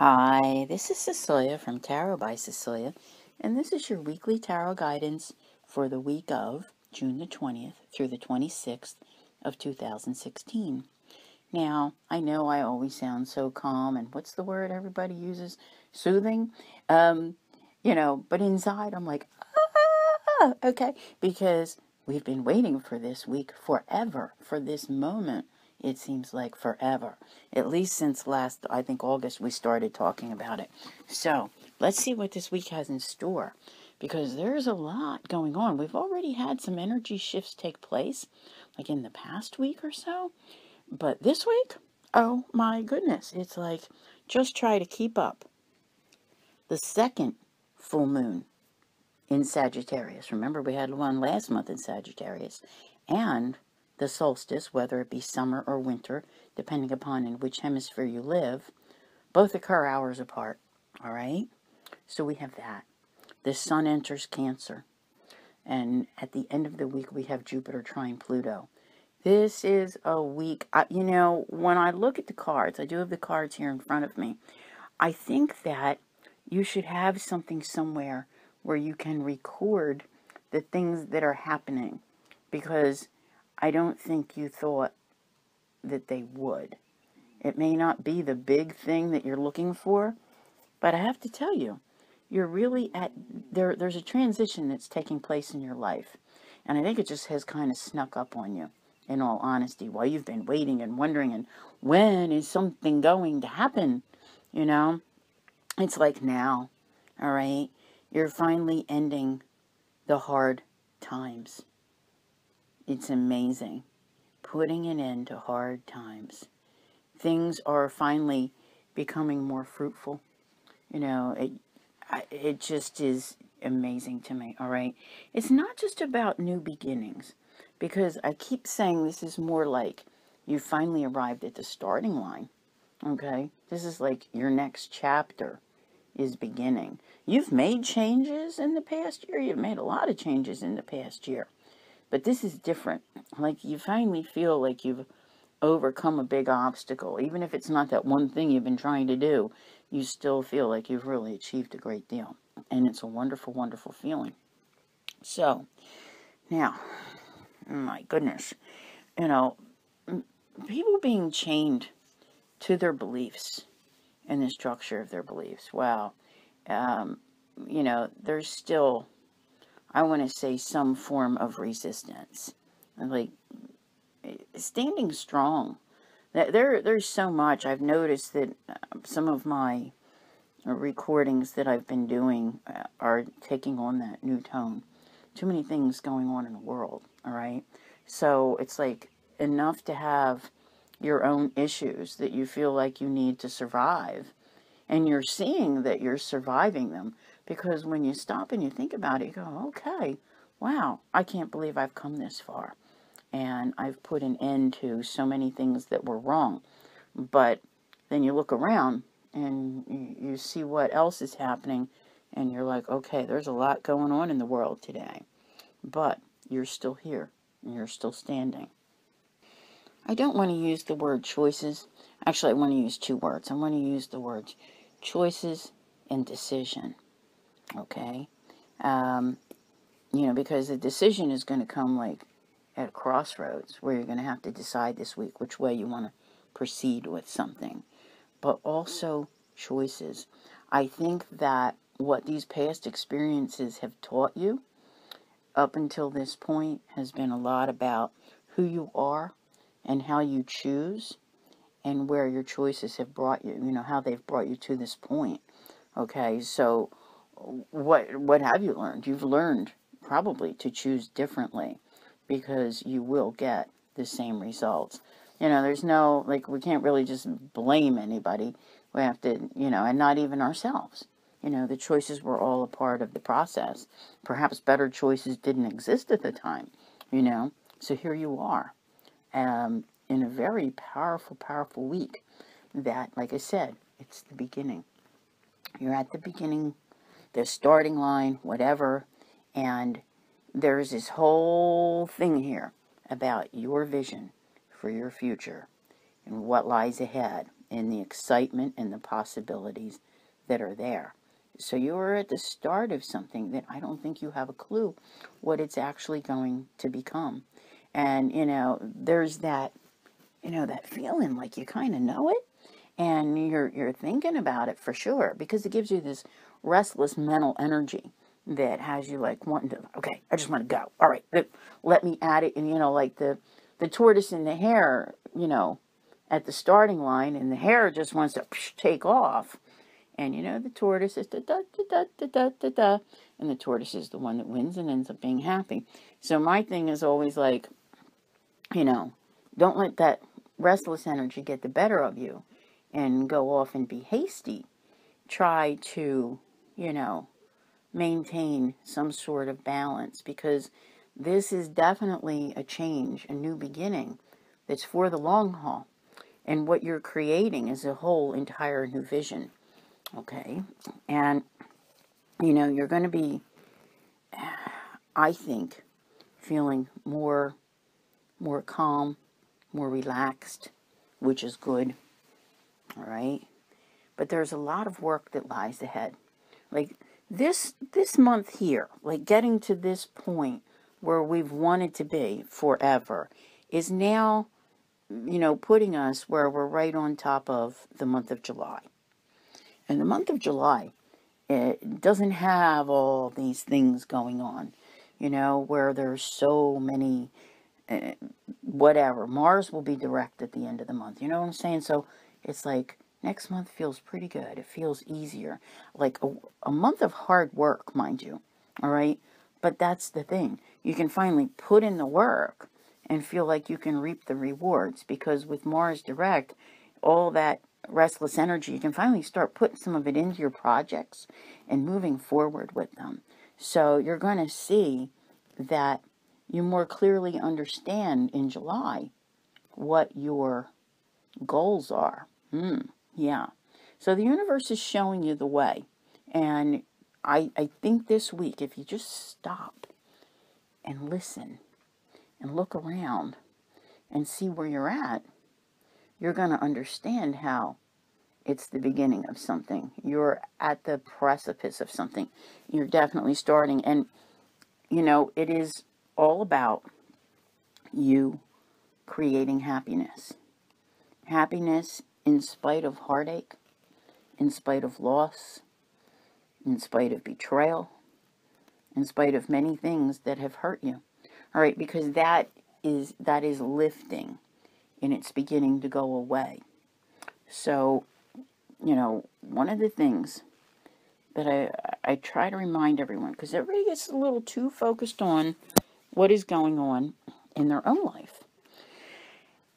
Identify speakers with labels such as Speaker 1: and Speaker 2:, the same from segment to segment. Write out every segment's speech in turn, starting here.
Speaker 1: Hi, this is Cecilia from Tarot by Cecilia, and this is your weekly tarot guidance for the week of June the 20th through the 26th of 2016. Now, I know I always sound so calm, and what's the word everybody uses? Soothing. But inside I'm like, okay, because we've been waiting for this week forever, for this moment. It seems like forever. At least since last, I think August, we started talking about it. So, let's see what this week has in store. Because there's a lot going on. We've already had some energy shifts take place, like in the past week or so. But this week, oh my goodness, it's like, just try to keep up. The second full moon in Sagittarius. Remember, we had one last month in Sagittarius. And the solstice, whether it be summer or winter, depending upon in which hemisphere you live, both occur hours apart. All right? So we have that. The sun enters Cancer. And at the end of the week, we have Jupiter trine Pluto. This is a week, when I look at the cards, I do have the cards here in front of me. I think that you should have something somewhere where you can record the things that are happening, because I don't think you thought that they would. It may not be the big thing that you're looking for, but I have to tell you, you're really there's a transition that's taking place in your life. And I think it just has kind of snuck up on you, in all honesty, while you've been waiting and wondering, and when is something going to happen, It's like now, all right? You're finally ending the hard times. It's amazing. Putting an end to hard times. Things are finally becoming more fruitful. It just is amazing to me, all right? It's not just about new beginnings, because I keep saying this is more like you finally arrived at the starting line, okay? This is like your next chapter is beginning. You've made changes in the past year. You've made a lot of changes in the past year. But this is different. Like, you finally feel like you've overcome a big obstacle. Even if it's not that one thing you've been trying to do, you still feel like you've really achieved a great deal. And it's a wonderful, wonderful feeling. So, now, my goodness, people being chained to their beliefs and the structure of their beliefs. Wow. There's still, I want to say, some form of resistance. Like, standing strong. There's so much. I've noticed that some of my recordings that I've been doing are taking on that new tone. Too many things going on in the world, all right? So it's like enough to have your own issues that you feel like you need to survive. And you're seeing that you're surviving them, because when you stop and you think about it, you go, okay, wow, I can't believe I've come this far. And I've put an end to so many things that were wrong. But then you look around and you see what else is happening, and you're like, okay, there's a lot going on in the world today. But you're still here, and you're still standing. I don't want to use the word choices. Actually, I want to use two words. I want to use the words choices and decision. Okay? Because the decision is going to come like at a crossroads, where you're going to have to decide this week which way you want to proceed with something. But also choices. I think that what these past experiences have taught you up until this point has been a lot about who you are and how you choose, and where your choices have brought you, how they've brought you to this point. Okay, so what have you learned? You've learned probably to choose differently, because you will get the same results. There's no, we can't really just blame anybody. We have to, and not even ourselves. The choices were all a part of the process. Perhaps better choices didn't exist at the time, So here you are, in a very powerful, powerful week that, like I said, it's the beginning. You're at the beginning, the starting line, whatever, and there's this whole thing here about your vision for your future and what lies ahead. in the excitement and the possibilities that are there. So you are at the start of something that I don't think you have a clue what it's actually going to become. And, there's that, that feeling like you kind of know it, and you're thinking about it for sure, because it gives you this restless mental energy that has you like wanting to, okay, I just want to go. All right, let me add it. And, like the tortoise and the hare, at the starting line, and the hare just wants to take off. And, the tortoise is da-da-da-da-da-da-da, and the tortoise is the one that wins and ends up being happy. So my thing is always like, don't let that restless energy get the better of you and go off and be hasty. Try to, maintain some sort of balance, because this is definitely a change, a new beginning that's for the long haul. And what you're creating is a whole entire new vision. Okay? And, you're going to be, I think, feeling more calm, more relaxed, which is good. All right? But there's a lot of work that lies ahead. Like this month here, like getting to this point where we've wanted to be forever, is now, putting us where we're right on top of the month of July. And the month of July, it doesn't have all these things going on, where there's so many, whatever. Mars will be direct at the end of the month. You know what I'm saying? So it's like next month feels pretty good. It feels easier. Like a month of hard work, mind you. All right? But that's the thing. You can finally put in the work and feel like you can reap the rewards, because with Mars direct, all that restless energy, you can finally start putting some of it into your projects and moving forward with them. So you're going to see that you more clearly understand in July what your goals are. Yeah. So the universe is showing you the way. And I think this week, if you just stop and listen and look around and see where you're at, you're going to understand how it's the beginning of something. You're at the precipice of something. You're definitely starting. And, it is all about you creating happiness. Happiness in spite of heartache, in spite of loss, in spite of betrayal, in spite of many things that have hurt you. All right, because that is lifting, and it's beginning to go away. So, one of the things that I try to remind everyone, because everybody gets a little too focused on what is going on in their own life.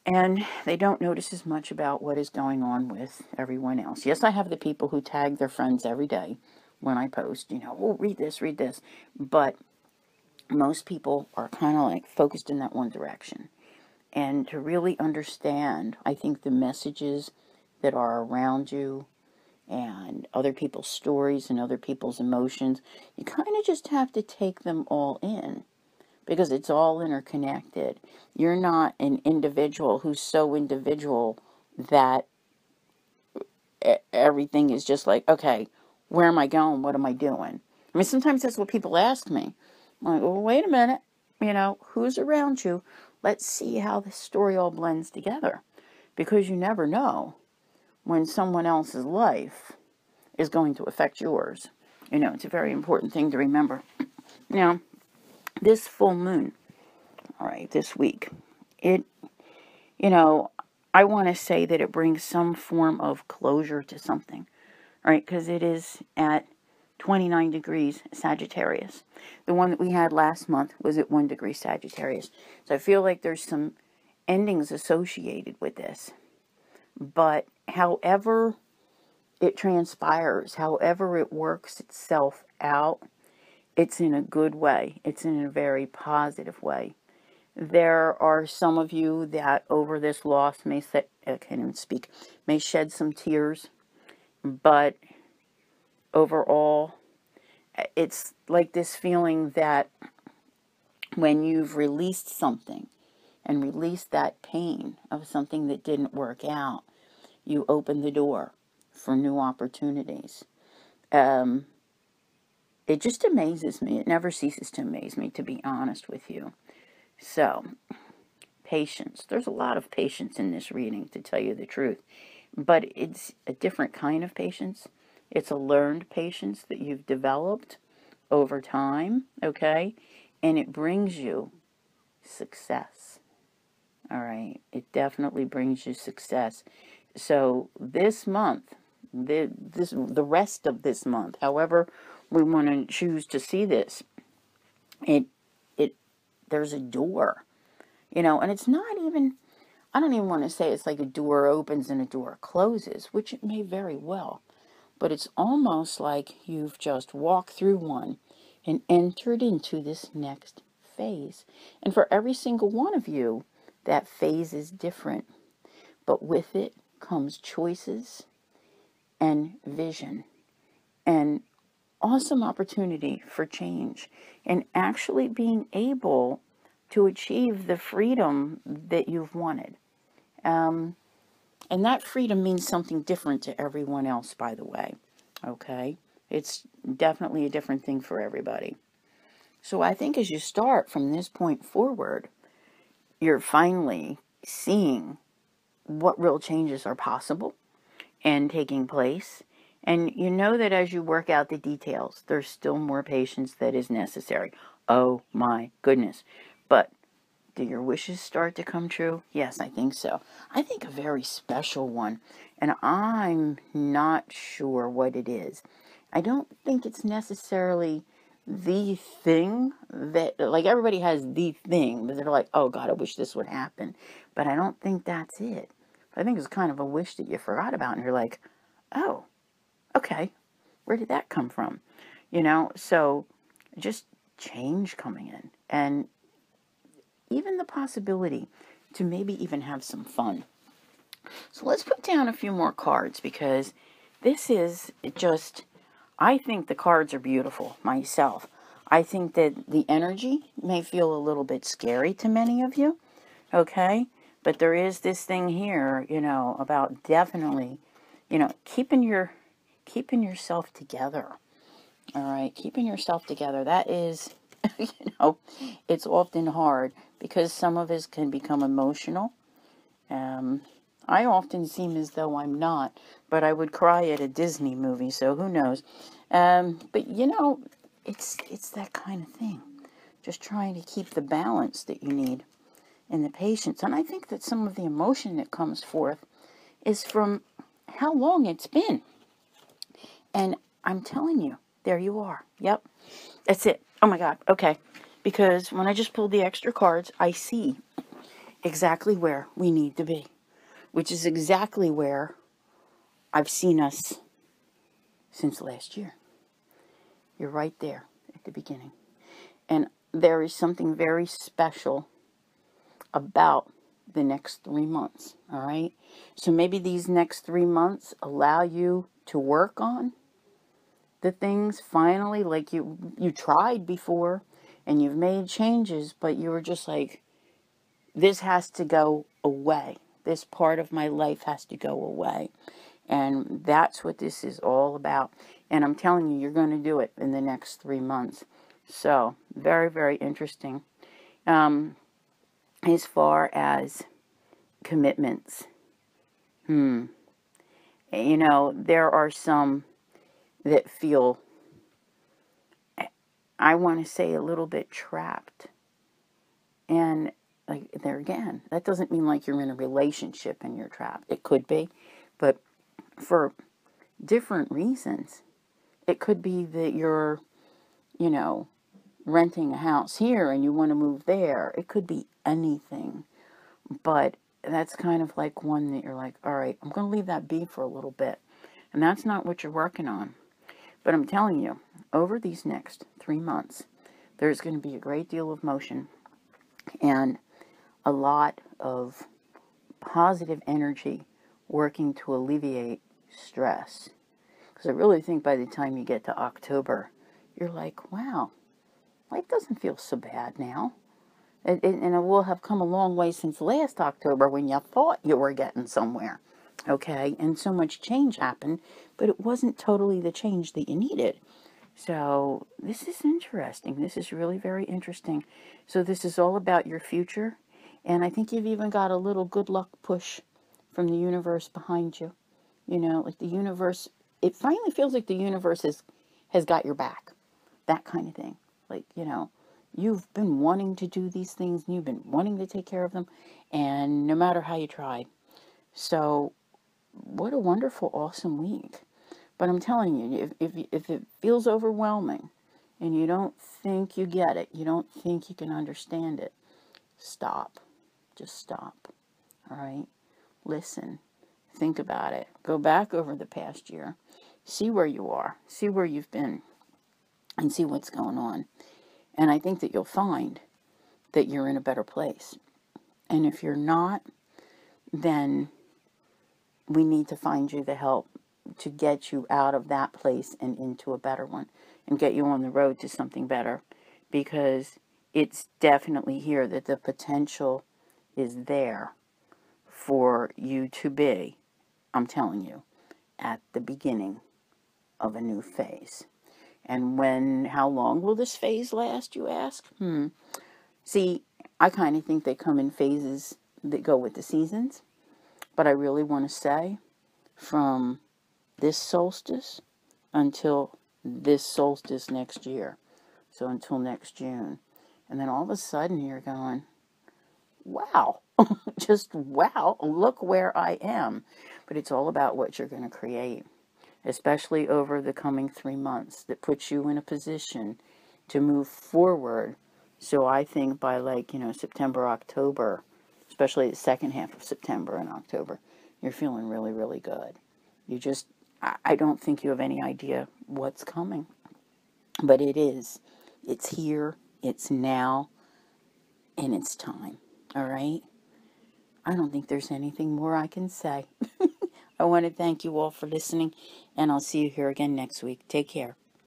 Speaker 1: And they don't notice as much about what is going on with everyone else. Yes, I have the people who tag their friends every day when I post, oh, read this. But most people are kind of like focused in that one direction. And to really understand, I think, the messages that are around you and other people's stories and other people's emotions, you kind of just have to take them all in, because it's all interconnected. You're not an individual who's so individual that everything is just like, okay, where am I going? What am I doing? I mean, sometimes that's what people ask me. I'm like, well, wait a minute. Who's around you? Let's see how this story all blends together. Because you never know when someone else's life is going to affect yours. It's a very important thing to remember. Now, this full moon, all right, this week, I want to say that it brings some form of closure to something, right? Because it is at 29 degrees Sagittarius. The one that we had last month was at 1 degree Sagittarius. So I feel like there's some endings associated with this. But however it transpires, however it works itself out, it's in a good way. It's in a very positive way. There are some of you that over this loss may shed some tears, but overall, it's like this feeling that when you've released something and released that pain of something that didn't work out, you open the door for new opportunities. It just amazes me. It never ceases to amaze me, to be honest with you. So, patience. There's a lot of patience in this reading, to tell you the truth. But it's a different kind of patience. It's a learned patience that you've developed over time, okay? And it brings you success. All right? It definitely brings you success. So this month, the rest of this month, however we want to choose to see this, it there's a door, and it's not even, I don't even want to say it's like a door opens and a door closes, which it may very well, but it's almost like you've just walked through one and entered into this next phase. And for every single one of you, that phase is different, but with it comes choices and vision and awesome opportunity for change and actually being able to achieve the freedom that you've wanted. And that freedom means something different to everyone else, by the way. Okay? It's definitely a different thing for everybody. So I think as you start from this point forward, you're finally seeing what real changes are possible and taking place. And you know that as you work out the details, there's still more patience that is necessary. Oh my goodness. But do your wishes start to come true? Yes, I think so. I think a very special one. And I'm not sure what it is. I don't think it's necessarily the thing that, like, everybody has the thing, but they're like, oh God, I wish this would happen. But I don't think that's it. I think it's kind of a wish that you forgot about, and you're like, oh, okay, where did that come from? So just change coming in, and even the possibility to maybe even have some fun. So let's put down a few more cards, because this is just, I think the cards are beautiful myself. I think that the energy may feel a little bit scary to many of you, okay? But there is this thing here, about definitely, keeping yourself together. All right, keeping yourself together. That is, it's often hard because some of us can become emotional. I often seem as though I'm not, but I would cry at a Disney movie, so who knows? But it's that kind of thing. Just trying to keep the balance that you need and the patience. And I think that some of the emotion that comes forth is from how long it's been. And I'm telling you, there you are. Yep. That's it. Oh my God. Okay. Because when I just pulled the extra cards, I see exactly where we need to be, which is exactly where I've seen us since last year. You're right there at the beginning. And there is something very special about the next 3 months, all right? So maybe these next 3 months allow you to work on the things finally, like you tried before and you've made changes, but you were just like, this has to go away. This part of my life has to go away. And that's what this is all about. And I'm telling you, you're going to do it in the next 3 months. So, very, very interesting. As far as commitments, there are some that feel, I want to say, a little bit trapped. And like, there again, that doesn't mean like you're in a relationship and you're trapped. It could be, but for different reasons. It could be that you're, renting a house here and you want to move there. It could be anything. But that's kind of like one that you're like, all right, I'm going to leave that be for a little bit. And that's not what you're working on. But I'm telling you, over these next 3 months, there's going to be a great deal of motion and a lot of positive energy working to alleviate stress. Because I really think by the time you get to October, you're like, wow, life doesn't feel so bad now. And it will have come a long way since last October when you thought you were getting somewhere. okay? And so much change happened, but it wasn't totally the change that you needed. So this is interesting. This is really very interesting. So this is all about your future. And I think you've even got a little good luck push from the universe behind you. You know, like the universe, it finally feels like the universe has got your back. That kind of thing. Like, you know, you've been wanting to do these things and you've been wanting to take care of them. And no matter how you tried. So what a wonderful, awesome week. But I'm telling you, if it feels overwhelming and you don't think you get it, you don't think you can understand it, stop. Just stop. All right? Listen. Think about it. Go back over the past year. See where you are. See where you've been. And see what's going on. And I think that you'll find that you're in a better place. And if you're not, then we need to find you the help to get you out of that place and into a better one and get you on the road to something better, because it's definitely here that the potential is there for you to be, I'm telling you, at the beginning of a new phase. And how long will this phase last, you ask? See, I kind of think they come in phases that go with the seasons, but I really want to say from this solstice until this solstice next year. So until next June. And then all of a sudden you're going, wow, just wow, look where I am. But it's all about what you're going to create, especially over the coming 3 months, that puts you in a position to move forward. So I think by September, October, especially the second half of September and October, you're feeling really, really good. I don't think you have any idea what's coming, but it is. It's here, it's now, and it's time. All right? I don't think there's anything more I can say. I want to thank you all for listening, and I'll see you here again next week. Take care.